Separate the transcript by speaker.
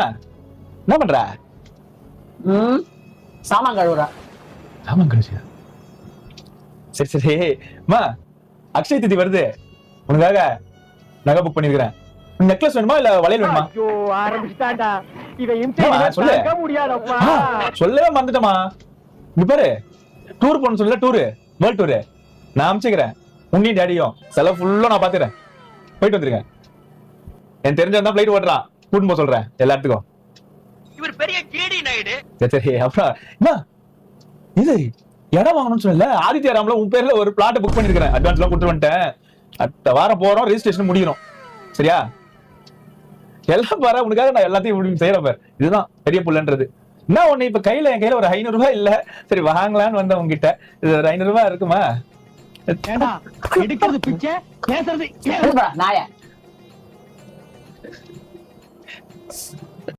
Speaker 1: என்ன பண்ற?
Speaker 2: சாமான் கழுவுறா.
Speaker 1: சாமான் கழுவியா? சரி சரி மா, அக்ஷய திதி வருது, உனக்காக நகை புக் பண்ணிருக்கிறேன். நெக்லஸ் வேணுமா இல்ல வளையல் வேணுமா?
Speaker 3: ஐயோ ஆரம்பிச்சிட்டான்டா. இவன் இம்சை
Speaker 1: சொல்லு.
Speaker 3: தாங்க முடியாதப்பா.
Speaker 1: சொல்லவே மறந்துட்டமா. இங்க பாரு, டூர் போன சொல்லல, டூரு, வேர்ல்ட் டூரு நான் அனுப்பிச்சுக்கிறேன். உன்னையும் டேடியும் செலவு ஃபுல்லா நான் பாத்துக்கிறேன். போயிட்டு வந்துருங்க. எனக்கு தெரிஞ்சவன் தான் பிளைட் ஓட்டுறான், கூட்டிட்டு போக சொல்றேன் எல்லாத்துக்கும்.
Speaker 4: இவர் பெரிய ஜேடி நாயுடு.
Speaker 1: சரி அப்புறம் என்ன இது இடம் வாங்கணும்னு சொல்லல, ஆதித்யா ராம்ல உன் பேர்ல ஒரு பிளாட் புக் பண்ணிருக்கேன். அட்வான்ஸ் எல்லாம் கொடுத்து வந்துட்டேன். அடுத்த வாரம் போறோம், ரெஜிஸ்ட்ரேஷன் முடிக்கணும். சரியா? எல்லாம் பாரு, உனக்காக நான் எல்லாத்தையும் செய்யறேன் பாரு. இதுதான் பெரிய புள்ளன்றது. என்ன ஒண்ணு, இப்ப கையில என் கையில ஒரு 500 ரூபாய் இல்ல, சரி வாங்கலான்னு வந்த உங்ககிட்ட. இது ஒரு 500 ரூபாய் இருக்குமா?
Speaker 3: எடுக்கிறது பிச்சை, பேசுறது
Speaker 2: நாய.